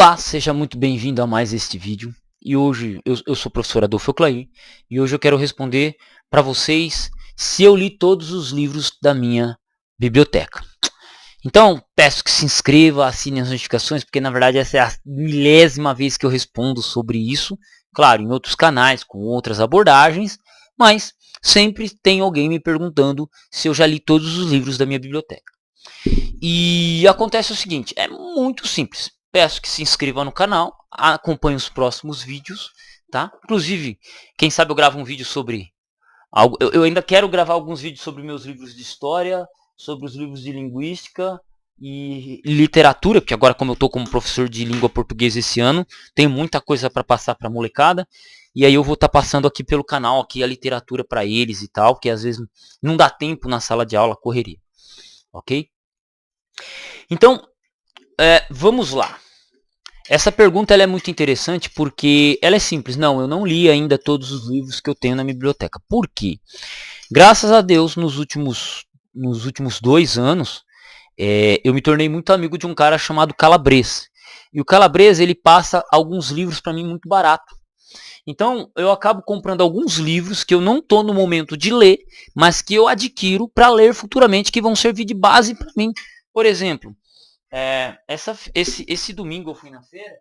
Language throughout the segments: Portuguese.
Olá, seja muito bem-vindo a mais este vídeo. E hoje eu sou o professor Adolfo Clair e hoje eu quero responder para vocês se eu li todos os livros da minha biblioteca. Então, peço que se inscreva, assine as notificações, porque na verdade essa é a milésima vez que eu respondo sobre isso. Claro, em outros canais, com outras abordagens, mas sempre tem alguém me perguntando se eu já li todos os livros da minha biblioteca. E acontece o seguinte, é muito simples. Peço que se inscreva no canal, acompanhe os próximos vídeos, tá? Inclusive, quem sabe eu gravo um vídeo sobre algo. Eu ainda quero gravar alguns vídeos sobre meus livros de história, sobre os livros de linguística e literatura, porque agora como eu estou como professor de língua portuguesa esse ano, tem muita coisa para passar para a molecada. E aí eu vou estar passando aqui pelo canal aqui a literatura para eles e tal, que às vezes não dá tempo na sala de aula, correria. Ok? Então, vamos lá. Essa pergunta ela é muito interessante porque ela é simples. Não, eu não li ainda todos os livros que eu tenho na minha biblioteca. Por quê? Graças a Deus, nos últimos 2 anos, eu me tornei muito amigo de um cara chamado Calabres. E o Calabres, ele passa alguns livros para mim muito barato. Então, eu acabo comprando alguns livros que eu não estou no momento de ler, mas que eu adquiro para ler futuramente, que vão servir de base para mim. Por exemplo, esse domingo eu fui na feira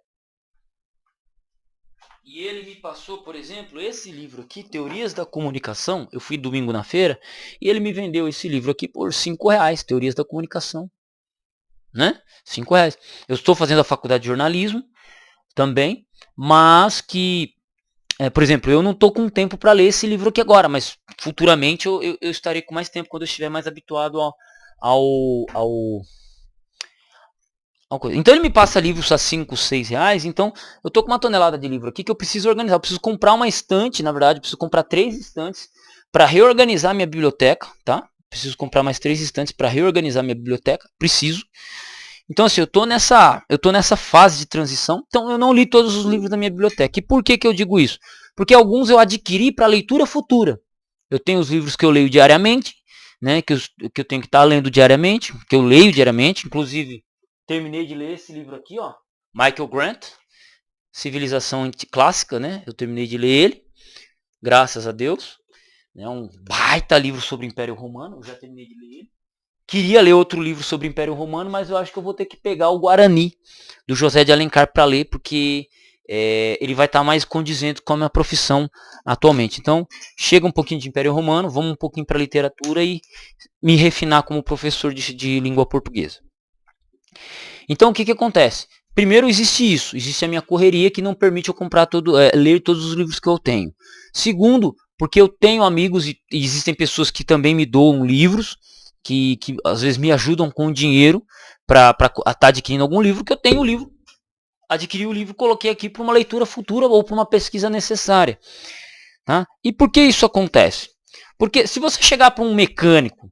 e ele me passou, por exemplo, esse livro aqui, Teorias da Comunicação. Eu fui domingo na feira e ele me vendeu esse livro aqui por R$5, Teorias da Comunicação, né? R$5. Eu estou fazendo a faculdade de jornalismo também, mas que, por exemplo, eu não estou com tempo para ler esse livro aqui agora, mas futuramente eu estarei com mais tempo quando eu estiver mais habituado ao Então ele me passa livros a R$5, R$6. Então eu tô com uma tonelada de livro aqui que eu preciso organizar. Eu preciso comprar uma estante, na verdade, eu preciso comprar 3 estantes para reorganizar minha biblioteca, tá? Preciso comprar mais 3 estantes para reorganizar minha biblioteca. Preciso. Então assim, eu tô nessa fase de transição. Então eu não li todos os livros da minha biblioteca. E por que eu digo isso? Porque alguns eu adquiri para leitura futura. Eu tenho os livros que eu leio diariamente, né? Que eu tenho que estar lendo diariamente, que eu leio diariamente, inclusive. Terminei de ler esse livro aqui, ó, Michael Grant, Civilização Clássica, né? Eu terminei de ler ele, graças a Deus. É um baita livro sobre o Império Romano, eu já terminei de ler ele. Queria ler outro livro sobre o Império Romano, mas eu acho que eu vou ter que pegar o Guarani, do José de Alencar, para ler, porque ele vai estar mais condizente com a minha profissão atualmente. Então, chega um pouquinho de Império Romano, vamos um pouquinho para a literatura e me refinar como professor de língua portuguesa. Então o que acontece? Primeiro existe isso, existe a minha correria que não permite eu ler todos os livros que eu tenho. Segundo, porque eu tenho amigos e existem pessoas que também me doam livros, que às vezes me ajudam com dinheiro para estar adquirindo algum livro, que eu tenho o livro, adquiri o livro e coloquei aqui para uma leitura futura ou para uma pesquisa necessária. Tá? E por que isso acontece? Porque se você chegar para um mecânico,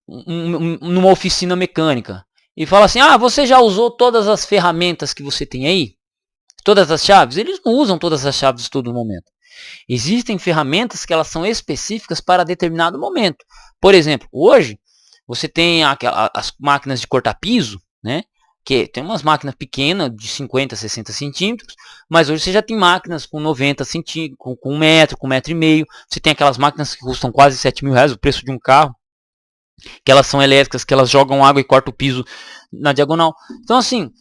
numa oficina mecânica, e fala assim, você já usou todas as ferramentas que você tem aí? Todas as chaves? Eles não usam todas as chaves todo momento. Existem ferramentas que elas são específicas para determinado momento. Por exemplo, hoje você tem as máquinas de cortar piso, né? Que tem umas máquinas pequenas de 50, 60 centímetros, mas hoje você já tem máquinas com 90 centímetros, com 1 metro, com 1,5 metro. Você tem aquelas máquinas que custam quase R$7.000, o preço de um carro. Que elas são elétricas, que elas jogam água e cortam o piso na diagonal. Então assim,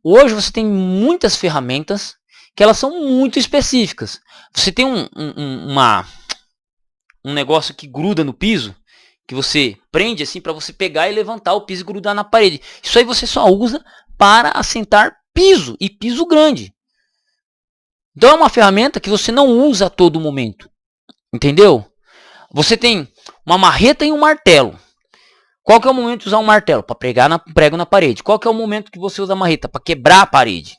hoje você tem muitas ferramentas que elas são muito específicas. Você tem um negócio que gruda no piso, que você prende assim para você pegar e levantar o piso e grudar na parede. Isso aí você só usa para assentar piso, e piso grande. Então é uma ferramenta que você não usa a todo momento. Entendeu? Você tem uma marreta e um martelo. Qual que é o momento de usar um martelo? Para pregar prego na parede. Qual que é o momento que você usa a marreta? Para quebrar a parede.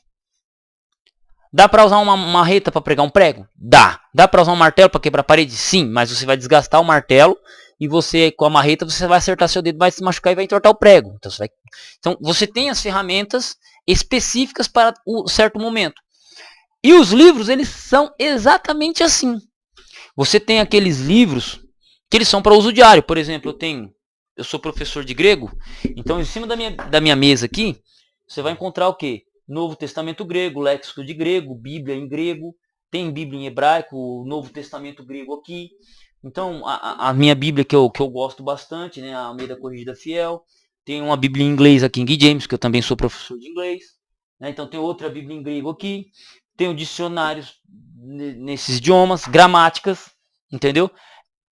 Dá para usar uma marreta para pregar um prego? Dá. Dá para usar um martelo para quebrar a parede? Sim, mas você vai desgastar o martelo e você, com a marreta, você vai acertar seu dedo, vai se machucar e vai entortar o prego. Então você tem as ferramentas específicas para um certo momento. E os livros, eles são exatamente assim. Você tem aqueles livros que eles são para uso diário. Por exemplo, eu sou professor de grego, então em cima da minha mesa aqui, você vai encontrar o quê? Novo Testamento grego, léxico de grego, Bíblia em grego, tem Bíblia em hebraico, o Novo Testamento grego aqui. Então, a minha Bíblia que eu gosto bastante, né, a Almeida Corrigida Fiel. Tem uma Bíblia em inglês aqui em King James, que eu também sou professor de inglês. Né, então tem outra Bíblia em grego aqui. Tem dicionários nesses idiomas, gramáticas, entendeu?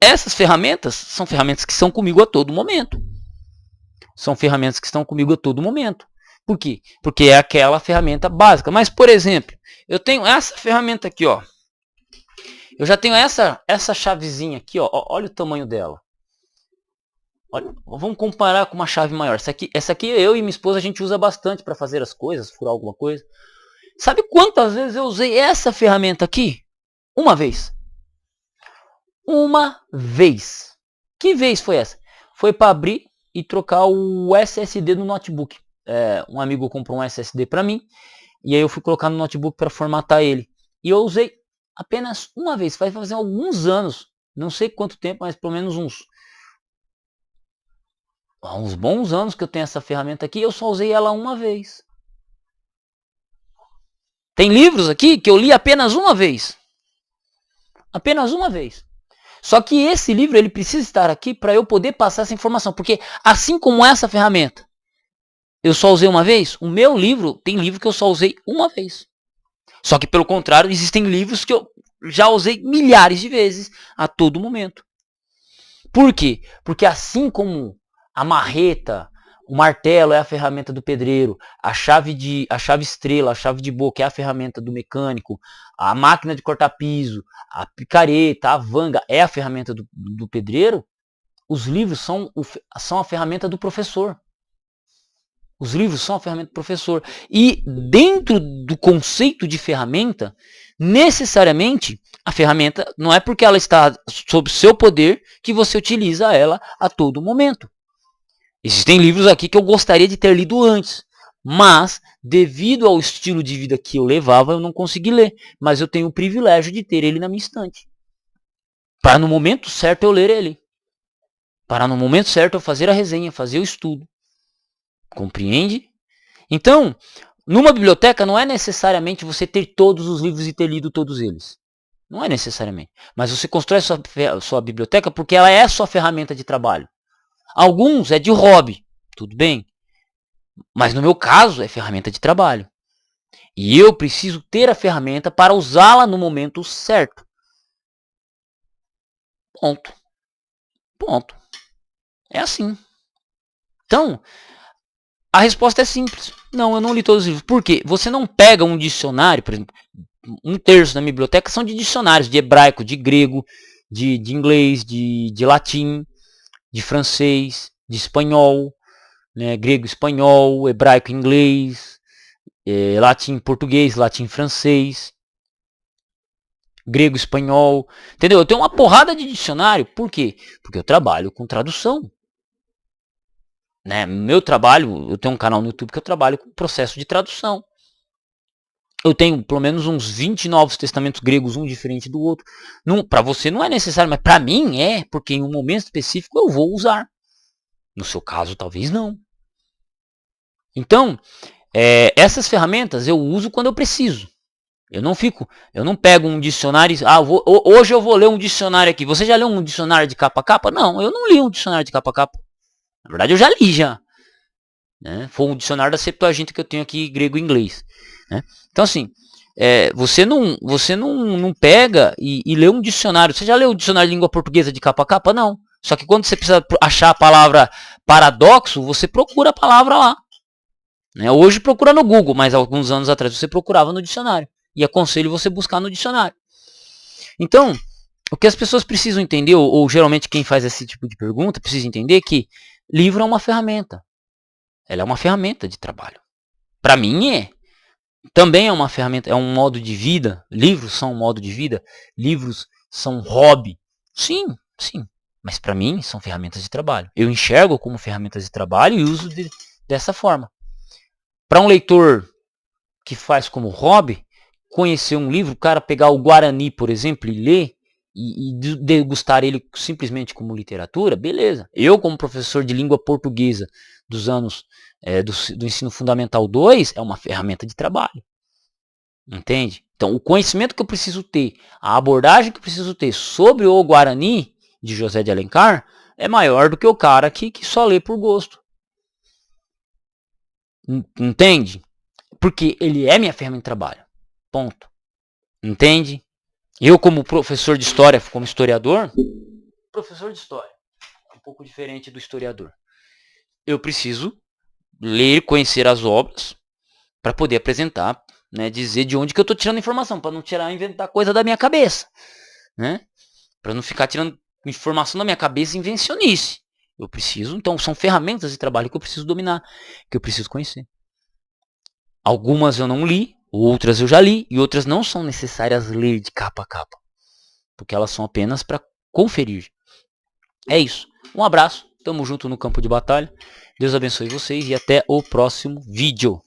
Essas ferramentas são ferramentas que estão comigo a todo momento. São ferramentas que estão comigo a todo momento. Por quê? Porque é aquela ferramenta básica. Mas, por exemplo, eu tenho essa ferramenta aqui, ó. Eu já tenho essa chavezinha aqui, ó. Olha o tamanho dela. Olha, vamos comparar com uma chave maior. Essa aqui eu e minha esposa a gente usa bastante para fazer as coisas, furar alguma coisa. Sabe quantas vezes eu usei essa ferramenta aqui? Uma vez. Uma vez. Que vez foi essa? Foi para abrir e trocar o SSD no notebook. Um amigo comprou um SSD para mim e aí eu fui colocar no notebook para formatar ele. E eu usei apenas uma vez. Vai fazer alguns anos. Não sei quanto tempo, mas pelo menos uns bons anos que eu tenho essa ferramenta aqui. Eu só usei ela uma vez. Tem livros aqui que eu li apenas uma vez. Apenas uma vez. Só que esse livro ele precisa estar aqui para eu poder passar essa informação. Porque assim como essa ferramenta eu só usei uma vez, o meu livro tem livro que eu só usei uma vez. Só que pelo contrário, existem livros que eu já usei milhares de vezes a todo momento. Por quê? Porque assim como a marreta, o martelo é a ferramenta do pedreiro, a chave estrela, a chave de boca é a ferramenta do mecânico, a máquina de cortar piso, a picareta, a vanga é a ferramenta do pedreiro, os livros são a ferramenta do professor. Os livros são a ferramenta do professor. E dentro do conceito de ferramenta, necessariamente, a ferramenta não é porque ela está sob seu poder que você utiliza ela a todo momento. Existem livros aqui que eu gostaria de ter lido antes, mas devido ao estilo de vida que eu levava, eu não consegui ler. Mas eu tenho o privilégio de ter ele na minha estante. Para no momento certo eu ler ele. Para no momento certo eu fazer a resenha, fazer o estudo. Compreende? Então, numa biblioteca não é necessariamente você ter todos os livros e ter lido todos eles. Não é necessariamente. Mas você constrói sua biblioteca porque ela é sua ferramenta de trabalho. Alguns é de hobby, tudo bem. Mas no meu caso é ferramenta de trabalho. E eu preciso ter a ferramenta para usá-la no momento certo. Ponto. Ponto. É assim. Então, a resposta é simples. Não, eu não li todos os livros. Por quê? Você não pega um dicionário, por exemplo, um terço da minha biblioteca são de dicionários, de hebraico, de grego, de inglês, de latim, de francês, de espanhol, né, grego, espanhol, hebraico, inglês, latim, português, latim, francês, grego, espanhol, entendeu? Eu tenho uma porrada de dicionário. Por quê? Porque eu trabalho com tradução. Né? Meu trabalho, eu tenho um canal no YouTube que eu trabalho com processo de tradução. Eu tenho pelo menos uns 20 novos testamentos gregos, um diferente do outro. Para você não é necessário, mas para mim é, porque em um momento específico eu vou usar. No seu caso, talvez não. Então, essas ferramentas eu uso quando eu preciso. Eu não pego um dicionário. Hoje eu vou ler um dicionário aqui. Você já leu um dicionário de capa a capa? Não, eu não li um dicionário de capa a capa. Na verdade, eu já li já. Né? Foi um dicionário da Septuaginta que eu tenho aqui, grego e inglês. Né? Então, assim, você não pega e lê um dicionário. Você já leu o dicionário de língua portuguesa de capa a capa? Não. Só que quando você precisa achar a palavra paradoxo, você procura a palavra lá. Né? Hoje procura no Google, mas alguns anos atrás você procurava no dicionário. E aconselho você buscar no dicionário. Então, o que as pessoas precisam entender, ou geralmente quem faz esse tipo de pergunta, precisa entender que livro é uma ferramenta. Ela é uma ferramenta de trabalho. Para mim é. Também é uma ferramenta, é um modo de vida. Livros são um modo de vida. Livros são hobby. Sim, sim. Mas para mim são ferramentas de trabalho. Eu enxergo como ferramentas de trabalho e uso dessa forma. Para um leitor que faz como hobby, conhecer um livro, o cara pegar o Guarani, por exemplo, e ler, degustar ele simplesmente como literatura, beleza. Eu, como professor de língua portuguesa dos anos do ensino fundamental 2, é uma ferramenta de trabalho. Entende? Então, o conhecimento que eu preciso ter, a abordagem que eu preciso ter sobre o Guarani de José de Alencar é maior do que o cara que só lê por gosto. Entende? Porque ele é minha ferramenta de trabalho. Ponto. Entende? Eu, como professor de história, como historiador, professor de história é um pouco diferente do historiador. Eu preciso ler, conhecer as obras para poder apresentar, né, dizer de onde que eu estou tirando informação, para não inventar coisa da minha cabeça, né? Para não ficar tirando informação da minha cabeça invencionice. Eu preciso, então, são ferramentas de trabalho que eu preciso dominar, que eu preciso conhecer. Algumas eu não li, outras eu já li, e outras não são necessárias ler de capa a capa, porque elas são apenas para conferir. É isso. Um abraço, tamo junto no campo de batalha. Deus abençoe vocês e até o próximo vídeo.